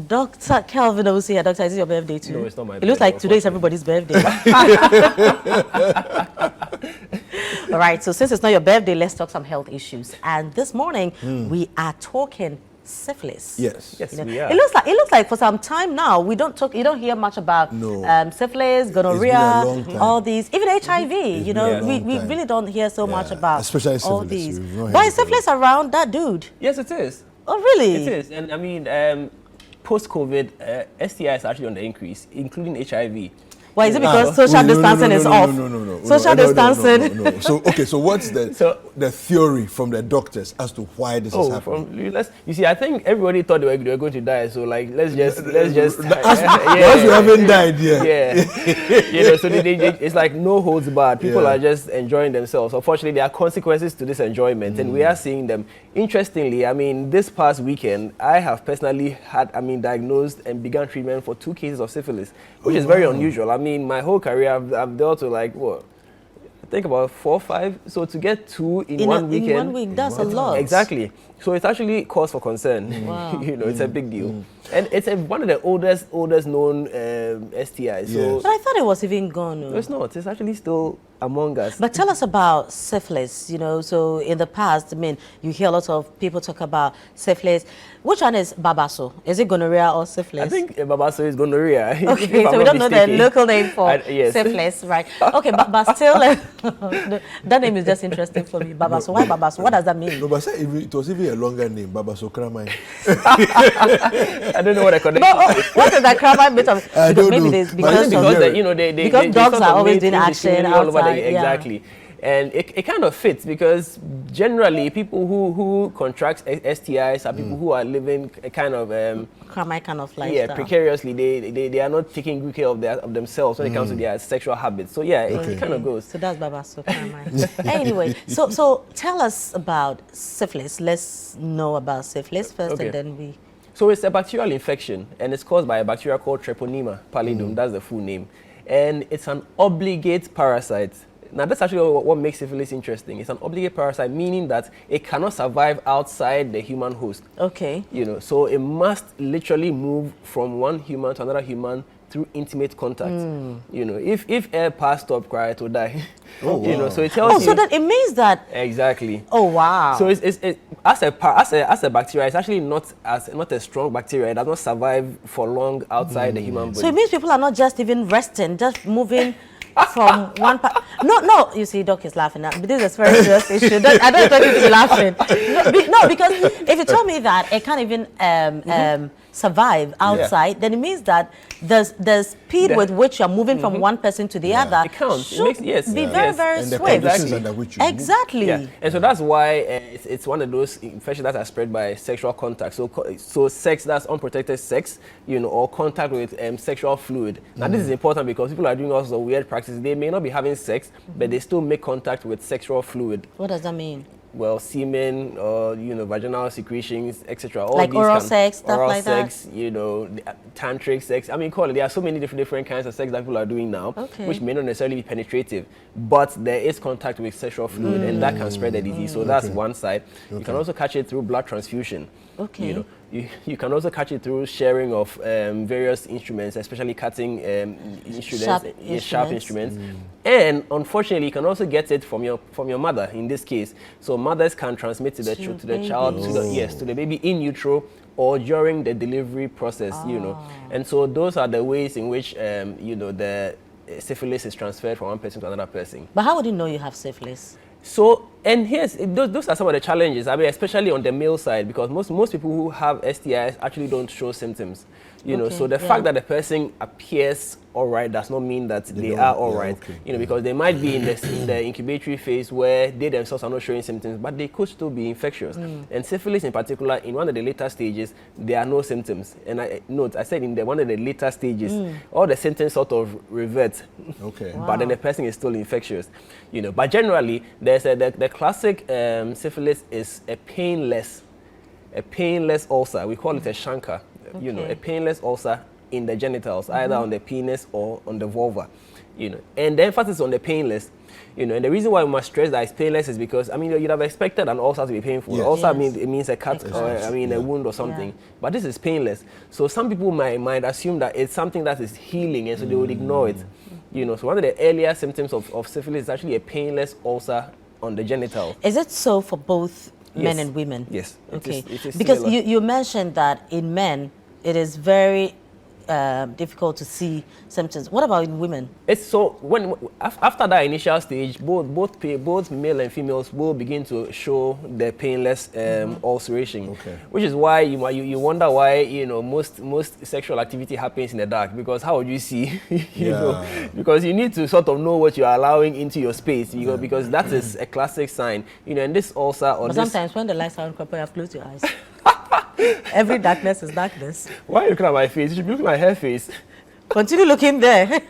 Dr. Calvin Osia, Doctor, is it your birthday too? No, it's not my birthday. It looks like today is everybody's birthday. All right, so since it's not your birthday, let's talk some health issues. And this morning, we are talking syphilis. Yes. Yes, You know, we are. it looks like for some time now you don't hear much about syphilis, gonorrhea, long time. all these, even HIV. You know, been a we long time. really don't hear so much about Especially all syphilis. these. We've not heard Why it is for syphilis around that dude? Yes, it is. Oh, really? It is. And I mean, post-COVID, STI is actually on the increase, including HIV. Why is it because social distancing is off? No. Social distancing. No. So, okay, so what's the theory from the doctors as to why this is happening? You see, I think everybody thought they were going to die. So, like, let's just. As you haven't died yet. Yeah. You know, so it's like no holds barred. People are just enjoying themselves. Unfortunately, there are consequences to this enjoyment, and we are seeing them. Interestingly, I mean, this past weekend, I have personally diagnosed and begun treatment for 2 cases of syphilis, which is very unusual. I mean, my whole career, I've dealt with like, what? I think about 4 or 5. So to get 2 in 1 weekend. In 1 week, that's a lot. Exactly. So it's actually cause for concern. Wow. You know, it's a big deal. And it's one of the oldest known STIs. So But I thought it was even gone. no, it's not. It's actually still among us. But tell us about syphilis, you know, so in the past, I mean, you hear a lot of people talk about syphilis. Which one is Babaso? Is it gonorrhea or syphilis? I think Babaso is gonorrhea. Okay, so we don't know the local name for yes. syphilis, right? Okay, but still, that name is just interesting for me. Babaso, why Babaso? What does that mean? No, but it was even a longer name, Babaso Kramai. I don't know what I connect. But what is that crime bit of? I don't Maybe know. it is But because dogs are always doing action outside. Exactly. And it kind of fits because generally people who contract STIs are people who are living a kind of crime kind of lifestyle. precariously. They are not taking good care of themselves when it comes to their sexual habits. So yeah, it kind of goes. So that's Babaso crime. Anyway, so tell us about syphilis. Let's know about syphilis first, and then we. So it's a bacterial infection, and it's caused by a bacteria called Treponema pallidum. That's the full name. And it's an obligate parasite. Now, that's actually what makes syphilis interesting. It's an obligate parasite, meaning that it cannot survive outside the human host. Okay. You know, so it must literally move from one human to another human through intimate contact. You know, if air pass stop, cry to die. Oh, You wow. know, so it tells you. So that it means that. Exactly. Oh wow. So it's as a bacteria, it's actually not a strong bacteria. It does not survive for long outside the human body. So it means people are not just even resting, just moving from one part. No, you see, Doc is laughing at, but this is a very serious issue. I don't expect you to be laughing. No, because if you tell me that it can't even survive outside, then it means that the speed with which you're moving from one person to the other It counts. It should makes- yes. be Yeah. very, Yes. very And the swift. conditions under which you move. Exactly. Yeah, and so that's why it's one of those infections that are spread by sexual contact. So sex, that's unprotected sex, you know, or contact with sexual fluid. Now this is important because people are doing all sorts of weird practices. They may not be having sex, but they still make contact with sexual fluid. What does that mean? Well, semen or vaginal secretions, etc. All Like these oral sex, stuff oral like that? sex, tantric sex. I mean, call it. There are so many different kinds of sex that people are doing now, which may not necessarily be penetrative, but there is contact with sexual fluid, and that can spread the disease. So that's one side. You can also catch it through blood transfusion. Okay. You know, you can also catch it through sharing of various instruments, especially cutting sharp instruments. And unfortunately, you can also get it from your mother in this case. So mothers can transmit to the child, to the baby in utero or during the delivery process. You know, and so those are the ways in which the syphilis is transferred from one person to another person. But how would you know you have syphilis? So, and those are some of the challenges. I mean, especially on the male side, because most people who have STIs actually don't show symptoms. You know, so the fact that the person appears all right does not mean that they are all right. You know, because they might be in the incubatory phase where they themselves are not showing symptoms, but they could still be infectious. And syphilis in particular, in one of the later stages, there are no symptoms. And I said in one of the later stages, all the symptoms sort of revert. Okay. But then the person is still infectious. You know, but generally, there's the classic syphilis is a painless ulcer. We call it a chancre. You know, a painless ulcer in the genitals, either on the penis or on the vulva. you know, and the emphasis on the painless. You know, and the reason why we must stress that it's painless is because, I mean, you'd have expected an ulcer to be painful. Yes. Ulcer Yes. means a cut or, I mean, a wound or something. But this is painless. So some people might assume that it's something that is healing, and so they would ignore it. You know, so one of the earlier symptoms of syphilis is actually a painless ulcer on the genital. Is it so for both men Yes. and women? Yes. Okay. It is Because similar. you mentioned that in men, it is very difficult to see symptoms. What about in women? It's so after that initial stage, both male and females will begin to show the painless ulceration, which is why you wonder why, you know, most sexual activity happens in the dark, because how would you see? you know, because you need to sort of know what you are allowing into your space, you know, because that is a classic sign, you know. And this ulcer or But this, sometimes when the lights are on, you have to close your eyes. Every darkness is darkness. why are you looking at my face? You should be looking at my hair face. Continue looking there.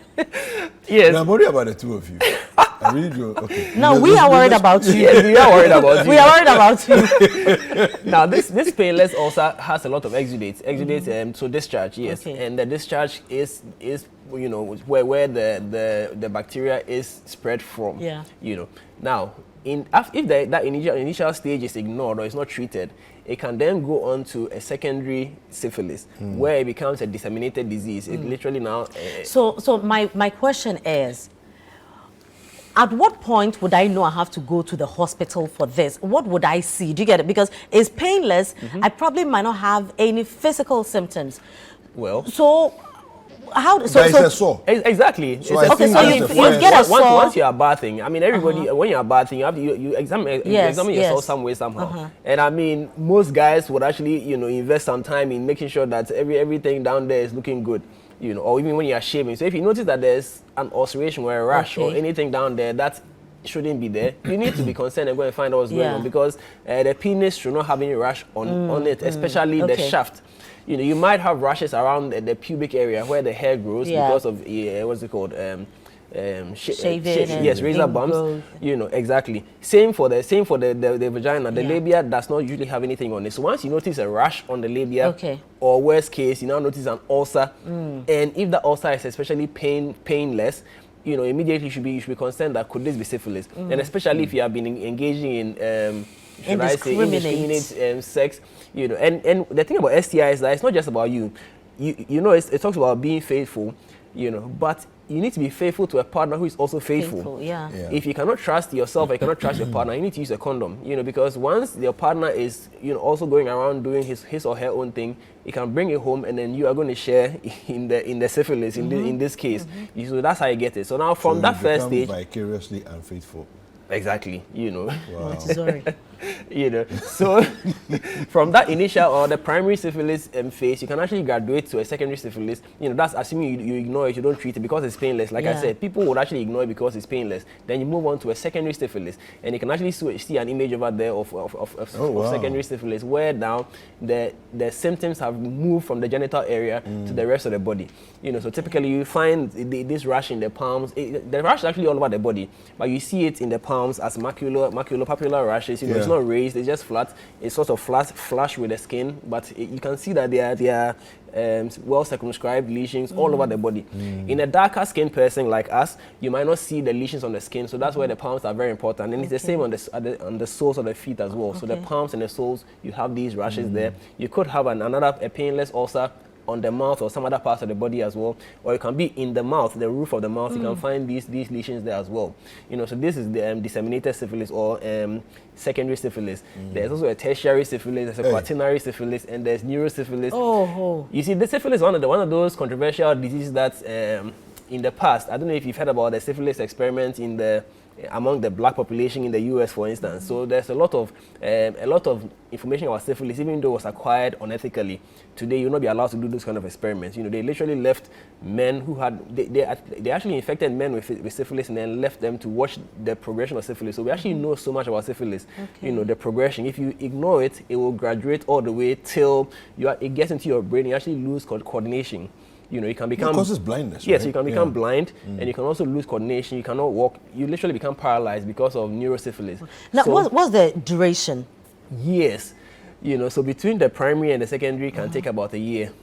Yes. Now, I'm worried about the two of you. I really do. Okay. No, we are worried about you. Yes, we are worried about you. We are worried about you. Now, this painless ulcer has a lot of exudates. So discharge, yes. Okay. And the discharge is you know, where the bacteria is spread from. Yeah. You know. Now, if that initial stage is ignored or is not treated, it can then go on to a secondary syphilis, where it becomes a disseminated disease. It literally now. So my question is, at what point would I know I have to go to the hospital for this? What would I see? Do you get it? Because it's painless. I probably might not have any physical symptoms. Well. So how? But it's a sore. Exactly. So I okay, think so that's you the get a first- sore. Once you are bathing, I mean, everybody, when you are bathing, you have to, you examine yourself yes. some way, somehow. And I mean, most guys would actually, you know, invest some time in making sure that everything down there is looking good, you know, or even when you are shaving. So if you notice that there's an ulceration or a rash or anything down there that shouldn't be there, you need to be concerned and go and find out what's going on, because the penis should not have any rash on it, especially the shaft. You know, you might have rashes around the pubic area where the hair grows because of what's it called? Shaving yes, razor and bumps. growth. You know, exactly. Same for the vagina. The labia does not usually have anything on it. So once you notice a rash on the labia, or worst case, you now notice an ulcer, and if the ulcer is especially painless, you know, immediately you should be concerned that could this be syphilis, and especially if you have been engaging in indiscriminate sex, you know. And the thing about STI is that it's not just about you. You know, it talks about being faithful, you know, but you need to be faithful to a partner who is also faithful. If you cannot trust yourself, or you cannot trust your partner, you need to use a condom, you know, because once your partner is, you know, also going around doing his or her own thing, it can bring it home, and then you are going to share in the syphilis in this case. So that's how you get it. So now from that first stage, vicariously unfaithful. Exactly, you know. Wow. Sorry. You know, so from that initial or the primary syphilis phase, you can actually graduate to a secondary syphilis. You know, that's assuming you ignore it, you don't treat it because it's painless. Like I said, people would actually ignore it because it's painless. Then you move on to a secondary syphilis, and you can actually see an image over there of secondary syphilis, where now the symptoms have moved from the genital area to the rest of the body. You know, so typically you find this rash in the palms. The rash is actually all over the body, but you see it in the palms as maculopapular rashes. You know, it's not raised, it's just flat. It's sort of flush with the skin, but you can see that they are well circumscribed lesions all over the body. In a darker skinned person like us, you might not see the lesions on the skin, so that's where the palms are very important. And it's the same on the soles of the feet as well. So the palms and the soles, you have these rashes there. You could have a painless ulcer on the mouth or some other parts of the body as well, or it can be in the mouth, the roof of the mouth. You can find these lesions there as well. You know, so this is the disseminated syphilis or secondary syphilis. There's also a tertiary syphilis, there's a quaternary syphilis, and there's neurosyphilis. You see, the syphilis is one of those controversial diseases that in the past, I don't know if you've heard about the syphilis experiment among the black population in the US, for instance. So there's a lot of information about syphilis, even though it was acquired unethically. Today, you'll not be allowed to do those kind of experiments. You know, they literally left men who had, they actually infected men with syphilis and then left them to watch the progression of syphilis. So we actually know so much about syphilis, you know, the progression. If you ignore it, it will graduate all the way till it gets into your brain. You actually lose coordination. You know, you can become... It causes blindness, Yes, right? you can become blind, and you can also lose coordination. You cannot walk. You literally become paralyzed because of neurosyphilis. Now, what's the duration? Years. You know, so between the primary and the secondary can take about a year.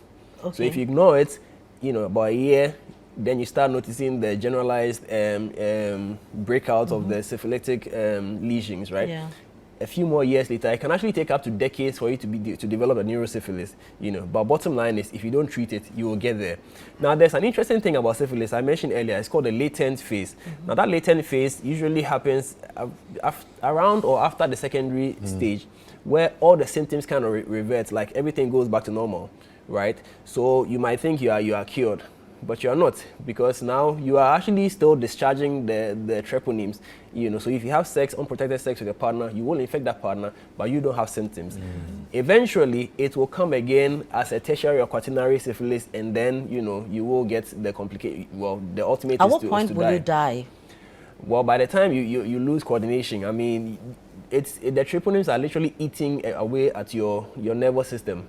So if you ignore it, you know, about a year, then you start noticing the generalized breakout of the syphilitic lesions, right? Yeah. A few more years later, it can actually take up to decades for you to develop a neurosyphilis, But bottom line is, if you don't treat it, you will get there. Now, there's an interesting thing about syphilis I mentioned earlier. It's called the latent phase. Now, that latent phase usually happens around or after the secondary stage, where all the symptoms kind of revert, like everything goes back to normal, right? So you might think you are cured, but you are not, because now you are actually still discharging the treponins, So if you have unprotected sex with your partner, you will infect that partner, but you don't have symptoms. Eventually, it will come again as a tertiary or quaternary syphilis, and then, you will get the the ultimate At is what to point will die. you die? Well, by the time you lose coordination, I mean, the treponins are literally eating away at your nervous system.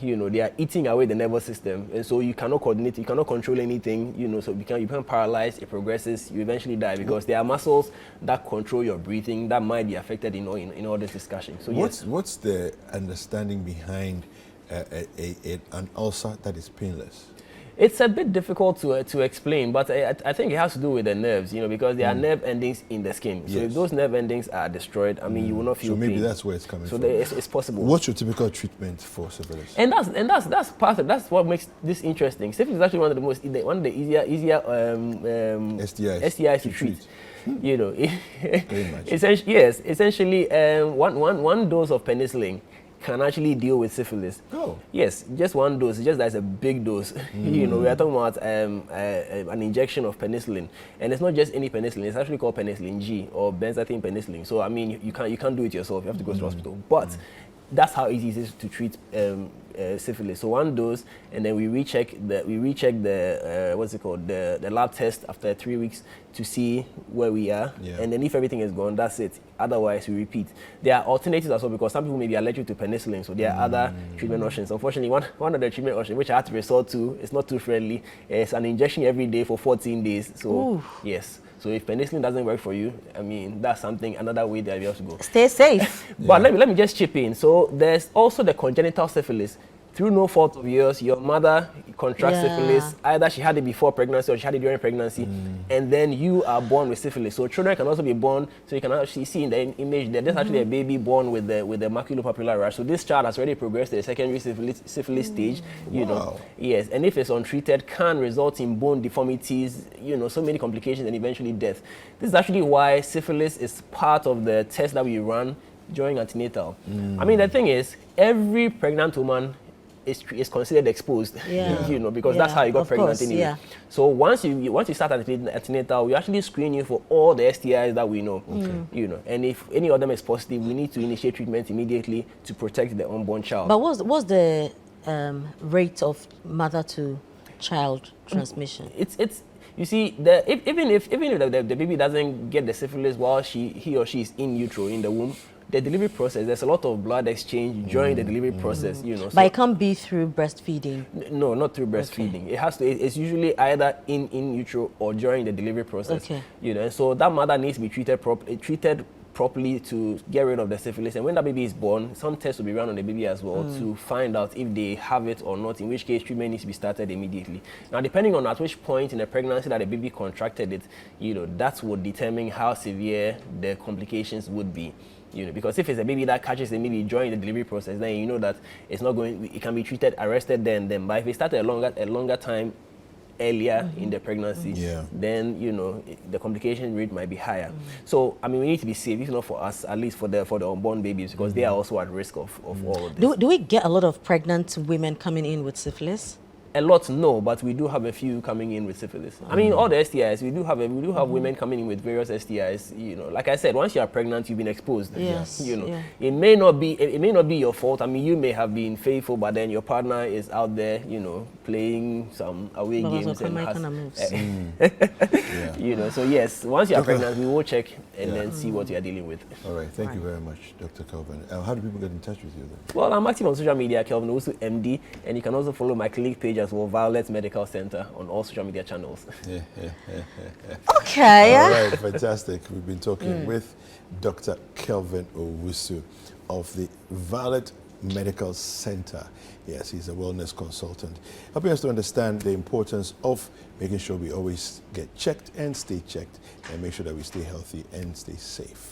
They are eating away the nervous system, and so you cannot coordinate, you cannot control anything, so you become paralyzed, it progresses, you eventually die, because there are muscles that control your breathing that might be affected in all this discussion. So what's the understanding behind an ulcer that is painless? It's a bit difficult to explain, but I think it has to do with the nerves, because there are nerve endings in the skin. So if those nerve endings are destroyed, I mean, you will not feel pain. So maybe that's where it's coming from. So it's possible. What's your typical treatment for syphilis? And that's what makes this interesting. Syphilis is actually one of the easier STIs to treat. Very much. Essentially, one dose of penicillin can actually deal with syphilis. Oh. Yes, just one dose. Just that's a big dose. We are talking about an injection of penicillin, and it's not just any penicillin. It's actually called penicillin G or benzathine penicillin. So I mean, you can't do it yourself. You have to go to the hospital. But that's how easy it is to treat syphilis. So one dose, and then we recheck the what's it called, the lab test after 3 weeks to see where we are, and then if everything is gone, that's it. Otherwise, we repeat. There are alternatives as well, because some people may be allergic to penicillin, so there are other treatment options. Unfortunately, one of the treatment options which I had to resort to is not too friendly. It's an injection every day for 14 days. So yes. So if penicillin doesn't work for you, I mean, that's another way that you have to go. Stay safe. But let me just chip in. So there's also the congenital syphilis. Through no fault of yours, your mother contracts syphilis. Either she had it before pregnancy or she had it during pregnancy, and then you are born with syphilis. So children can also be born. So you can actually see in the image that there's actually a baby born with the maculopapular rash. So this child has already progressed to the secondary syphilis stage. Yes, and if it's untreated, can result in bone deformities. So many complications and eventually death. This is actually why syphilis is part of the test that we run during antenatal. I mean, the thing is, every pregnant woman is considered exposed, because that's how you got pregnant anyway. So once you start antenatal, we actually screen you for all the STIs that we know, and if any of them is positive, we need to initiate treatment immediately to protect the unborn child. But what's the rate of mother to child transmission? It's you see, even if the baby doesn't get the syphilis while he or she is in utero, in the womb, the delivery process, there's a lot of blood exchange during the delivery process, But it can't be through breastfeeding. No, not through breastfeeding. It has to. It's usually either in utero or during the delivery process. And so that mother needs to be treated properly to get rid of the syphilis. And when that baby is born, some tests will be run on the baby as well to find out if they have it or not, in which case treatment needs to be started immediately. Now, depending on at which point in the pregnancy that the baby contracted it, that would determine how severe the complications would be. Because if it's a baby that catches it maybe during the delivery process, then you know that it's not going. It can be treated, arrested then. But if it started a longer time earlier in the pregnancy, then the complication rate might be higher. So I mean, we need to be safe, if not for us, at least for the unborn babies, because they are also at risk of all of this. Do we get a lot of pregnant women coming in with syphilis? A lot, no, but we do have a few coming in with syphilis. I mean, all the STIs, we do have women coming in with various STIs. Like I said, once you are pregnant, you've been exposed. It may not be your fault. I mean, you may have been faithful, but then your partner is out there, playing some away games and has, So yes, once you are pregnant, we will check and then see what you are dealing with. All right, thank you very much, Dr. Kelvin. How do people get in touch with you then? Well, I'm active on social media, Kelvin Owusu MD, and you can also follow my clinic page as well, Violet Medical Center, on all social media channels. Okay. All right, fantastic. We've been talking with Dr. Kelvin Owusu of the Violet Medical Center. Yes, he's a wellness consultant, helping us to understand the importance of making sure we always get checked and stay checked and make sure that we stay healthy and stay safe.